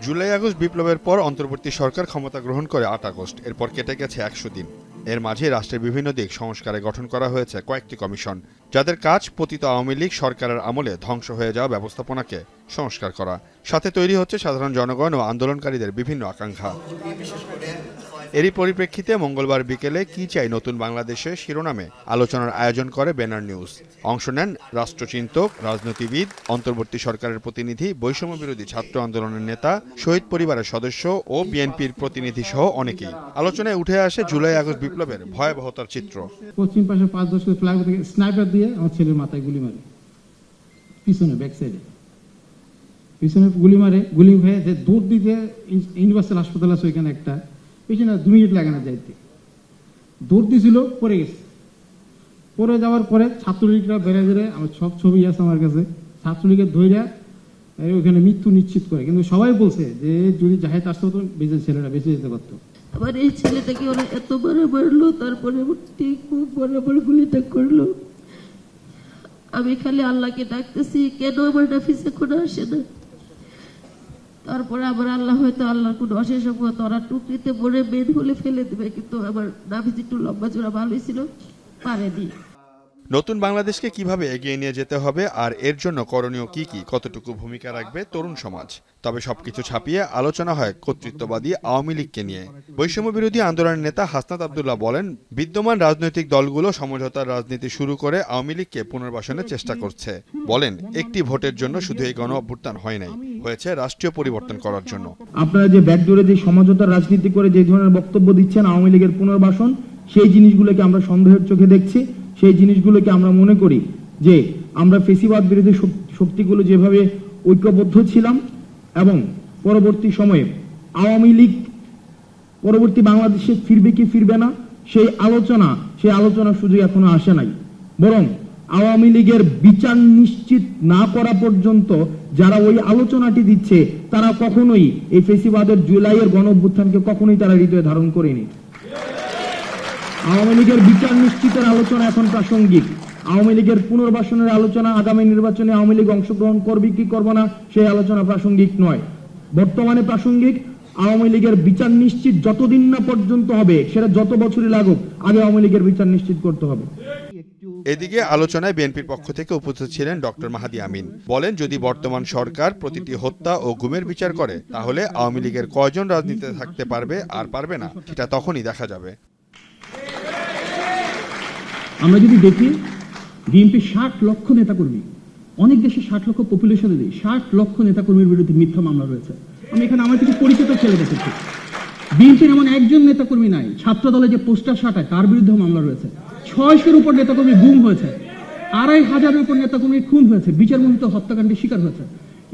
July August বিপ্লবের পর অন্তর্বর্তী সরকার ক্ষমতা গ্রহণ করে ৮ আগস্ট। এরপর কেটে গেছে ১০০ দিন। এর মাঝে রাষ্ট্রের বিভিন্ন দিক সংস্কারে গঠন করা হয়েছে কয়েকটি কমিশন, যাদের কাজ পতিত আওয়ামী লীগ সরকারের আমলে ধ্বংস হয়ে যাওয়া ব্যবস্থাপনাকে সংস্কার করা। সাথে তৈরি হচ্ছে সাধারণ জনগণ ও আন্দোলনকারীদের বিভিন্ন আকাঙ্ক্ষা। এরই পরিপ্রেক্ষিতে মঙ্গলবার বিকেলে কি চাই নতুন বাংলাদেশে শিরোনামে আলোচনার আয়োজন করে বেনার নিউজ। অংশ নেন রাষ্ট্রচিন্তক, রাজনীতিবিদ, অন্তর্বর্তী সরকারের প্রতিনিধি, বৈষম্য বিরোধী ছাত্র আন্দোলনের নেতা, শহীদ পরিবারের সদস্য ও বিএনপির প্রতিনিধি সহ অনেকেই। আলোচনায় উঠে আসে জুলাই আগস্ট বিপ্লবের ভয়াবহতার চিত্র। পশ্চিম পাশে ৫-১০ ফ্লাইওভার থেকে স্নাইপার দিয়ে আমার ছেলের মাথায় গুলি মারে, পিছনে ব্যাক সাইডে পিছনে গুলি মারে। গুলি হয়ে যে দৌড় দিতে ইউনিভার্সাল হাসপাতাল আছে ওইখানে একটা, পিছনে 2 মিনিট লাগে না যাইতে। দৌড় দিছিল, পড়ে গেছে। পড়ে যাওয়ার পরে ছাত্রলীগরা বেড়ে বেড়ে, আমার সব ছবি আছে আমার কাছে, ছাত্রলীগের ধৈর্য ওইখানে মৃত্যু নিশ্চিত করে। কিন্তু সবাই বলছে যে যদি জাহেদ আসতে হতো বেঁচে ছেলেরা বেঁচে যেতে পারতো। আবার এই ছেলেটাকে ওরা এত বড় মারলো, তারপরে ঠিক বরাবর গুলিটা করলো। আমি খালি আল্লাহকে ডাকতেছি, কেন আমার নাফিসে কোনো আসে না। তারপরে আবার আল্লাহ হয়তো আল্লাহর কোনো অশেষ সম্ভবত ওরা টুকরিতে পড়ে বেদ হলে ফেলে দেবে, কিন্তু আমার নাফিস একটু লম্বা চূড়া ভালোই ছিল, পারেনি। নতুন বাংলাদেশকে কিভাবে এগিয়ে নিয়ে যেতে হবে আর এর জন্য করণীয় কি, কতটুকু ভূমিকা রাখবে তরুণ সমাজ, তবে সবকিছু ছাপিয়ে আলোচনা হয় কর্তৃত্ববাদী আওয়ামী লীগকে নিয়ে। বৈষম্য বিরোধী আন্দোলনের নেতা হাসনাত আব্দুল্লাহ বলেন, বিদ্যমান রাজনৈতিক দলগুলো সমঝোতার রাজনীতি শুরু করে আওয়ামী লীগকে পুনর্বাসনের চেষ্টা করছে। বলেন, একটি ভোটের জন্য শুধু এই গণ অভ্যুত্থান হয় নাই, হয়েছে রাষ্ট্রীয় পরিবর্তন করার জন্য। আপনারা যে ব্যাকডোরে যে সমঝোতার রাজনীতি করে যে ধরনের বক্তব্য দিচ্ছেন আওয়ামী লীগের পুনর্বাসন, সেই জিনিসগুলোকে আমরা সন্দেহের চোখে দেখছি। সেই জিনিসগুলোকে আমরা মনে করি যে আমরা ফেসিবাদ বিরোধী শক্তিগুলো যেভাবে ঐক্যবদ্ধ ছিলাম এবং পরবর্তী সময়ে আওয়ামী লীগ পরবর্তী বাংলাদেশে ফিরবে কি ফিরবে না সেই আলোচনা শুধু এখনো আসে নাই, বরং আওয়ামী লীগের বিচার নিশ্চিত না করা পর্যন্ত যারা ওই আলোচনাটি দিচ্ছে তারা কখনোই এই ফেসিবাদের জুলাইয়ের গণ অভ্যুত্থানকে কখনোই তারা হৃদয়ে ধারণ করেনি। আওয়ামী লীগের বিচার নিশ্চিতের আলোচনা এখন প্রাসঙ্গিক। আওয়ামী লীগের পুনর্বাসনের আলোচনা, আগামী নির্বাচনে আওয়ামী লীগ অংশগ্রহণ করবে কি করবে না সেই আলোচনা প্রাসঙ্গিক নয়। বর্তমানে প্রাসঙ্গিক আওয়ামী লীগের বিচার নিশ্চিত যতদিন না পর্যন্ত হবে, সেটা যত বছরই লাগুক, আগে আওয়ামী লীগের বিচার নিশ্চিত করতে হবে। এদিকে আলোচনায় বিএনপির পক্ষ থেকে উপস্থিত ছিলেন ডক্টর মাহাদি আমিন। বলেন, যদি বর্তমান সরকার প্রতিটি হত্যা ও গুমের বিচার করে, তাহলে আওয়ামী লীগের কয়জন রাজনীতিতে থাকতে পারবে আর পারবে না সেটা তখনই দেখা যাবে। আমরা যদি দেখি বিএনপি 60 লক্ষ নেতাকর্মী, অনেক দেশে 60 লক্ষ পপুলেশনে নেই, 60 লক্ষ নেতাকর্মীর বিরুদ্ধে মিথ্যা মামলা রয়েছে। আমি এখানে আমার কিছু পরিচিত ছেলে দেখেছি, বিএনপির এমন একজন নেতাকর্মী নাই ছাত্র দলে যে পোস্টার সাটায় তার বিরুদ্ধে মামলা রয়েছে। 600-এর উপর নেতাকর্মী গুম হয়েছে, 2500-এর উপর নেতাকর্মী খুন হয়েছে, বিচারমোহিত হত্যাকাণ্ডের শিকার হয়েছে।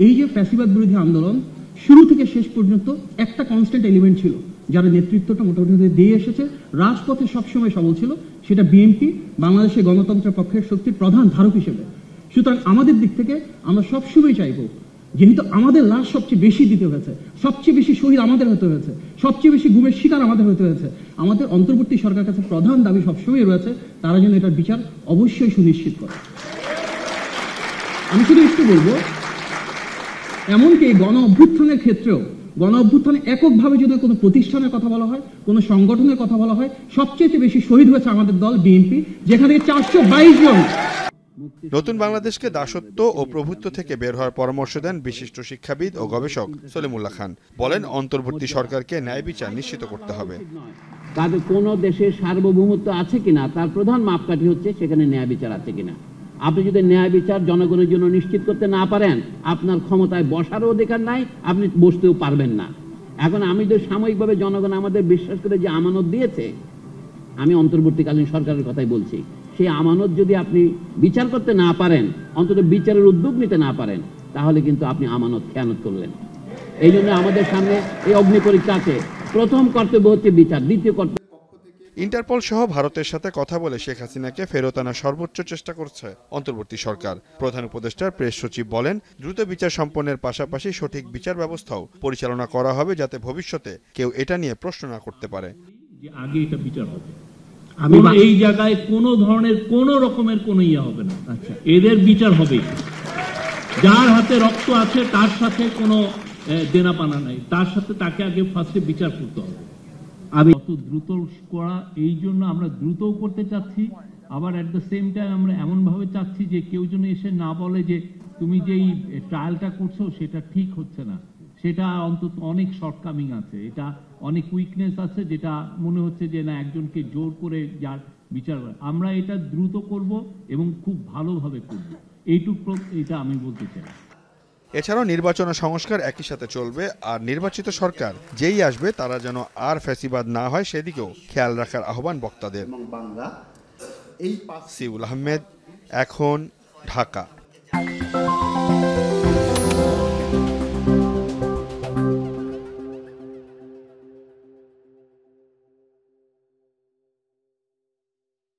এই যে ফ্যাসিবাদ বিরোধী আন্দোলন শুরু থেকে শেষ পর্যন্ত একটা কনস্ট্যান্ট এলিমেন্ট ছিল, যারা নেতৃত্বটা মোটামুটি দিয়ে এসেছে, রাজপথে সবসময় সবল ছিল, সেটা বিএনপি, বাংলাদেশের গণতন্ত্রের পক্ষের শক্তির প্রধান ধারক হিসেবে। সুতরাং আমাদের দিক থেকে আমরা সবসময় চাইব, যেহেতু আমাদের লাশ সবচেয়ে বেশি দিতে হয়েছে, সবচেয়ে বেশি শহীদ আমাদের হতে হয়েছে, সবচেয়ে বেশি গুমের শিকার আমাদের হতে হয়েছে, আমাদের অন্তর্বর্তী সরকারের কাছে প্রধান দাবি সবসময় রয়েছে তারা যেন এটার বিচার অবশ্যই সুনিশ্চিত করে। আমি শুধু একটু বলবো, এমনকি গণ অভ্যুত্থানের ক্ষেত্রেও গণ অভ্যুত্থানে এককভাবে যদি কোনো প্রতিষ্ঠানের কথা বলা হয়, কোনো সংগঠনের কথা বলা হয়, সবচেয়ে বেশি শহীদ হয়েছে আমাদের দল বিএনপি, যেখানে 422 জন। নতুন বাংলাদেশকে দাসত্ব ও প্রভুত্ব থেকে বের হওয়ার পরামর্শ দেন বিশিষ্ট শিক্ষাবিদ ও গবেষক সলিমুল্লাহ খান। বলেন, অন্তর্বর্তী সরকারকে ন্যায় বিচার নিশ্চিত করতে হবে। তাদের কোন দেশের সার্বভৌমত্ব আছে কিনা তার প্রধান মাপকাঠি হচ্ছে সেখানে ন্যায় বিচার আছে কিনা। আপনি যদি ন্যায় বিচার জনগণের জন্য নিশ্চিত করতে না পারেন, আপনার ক্ষমতায় বসারও অধিকার নাই, আপনি বসতেও পারবেন না। এখন আমি তো সাময়িকভাবে জনগণ আমাদের বিশ্বাস করে যে আমানত দিয়েছে, আমি অন্তর্বর্তীকালীন সরকারের কথাই বলছি, সেই আমানত যদি আপনি বিচার করতে না পারেন, অন্তত বিচারের উদ্যোগ নিতে না পারেন, তাহলে কিন্তু আপনি আমানত খেয়ানত করলেন। এই জন্য আমাদের সামনে এই অগ্নি পরীক্ষা আছে। প্রথম কর্তব্য হচ্ছে বিচার, দ্বিতীয় কর্তব্য। ইন্টারপোল সহ ভারতের সাথে কথা বলে শেখ হাসিনাকে ফেরত আনার সর্বোচ্চ চেষ্টা করছে অন্তর্বর্তী সরকার। প্রধান উপদেষ্টার প্রেস সচিব বলেন, দ্রুত বিচার সম্পন্নের পাশাপাশি সঠিক বিচার ব্যবস্থাও পরিচালনা করা হবে, যাতে ভবিষ্যতে কেউ এটা নিয়ে প্রশ্ন না করতে পারে। আগে এটা বিচার হবে, এই জায়গায় কোনো ধরনের কোনো রকমের কোনো ইয়ে হবে না, এদের বিচার হবে। যার হাতে রক্ত আছে তার সাথে কোনো দেনা পানা নাই, তার সাথে তাকে আগে ফার্স্টে বিচার করতে হবে। অত দ্রুত করা, এই জন্য আমরা দ্রুতও করতে চাচ্ছি, আবার অ্যাট দ্য সেম টাইম আমরা এমনভাবে চাচ্ছি যে কেউ যেন এসে না বলে যে তুমি যেই ট্রায়ালটা করছো সেটা ঠিক হচ্ছে না, সেটা অন্তত অনেক শর্টকামিং আছে, এটা অনেক উইকনেস আছে, যেটা মনে হচ্ছে যে না একজনকে জোর করে যার বিচার, আমরা এটা দ্রুত করব এবং খুব ভালোভাবে করব, এটা আমি বলতে চাই। এছাড়াও নির্বাচন ও সংস্কার একই সাথে চলবে, আর নির্বাচিত সরকার যেই আসবে তারা যেন আর ফ্যাসিবাদ না হয় সেদিকেও খেয়াল রাখার আহ্বান বক্তাদের। সিউল আহমেদ, এখন, ঢাকা।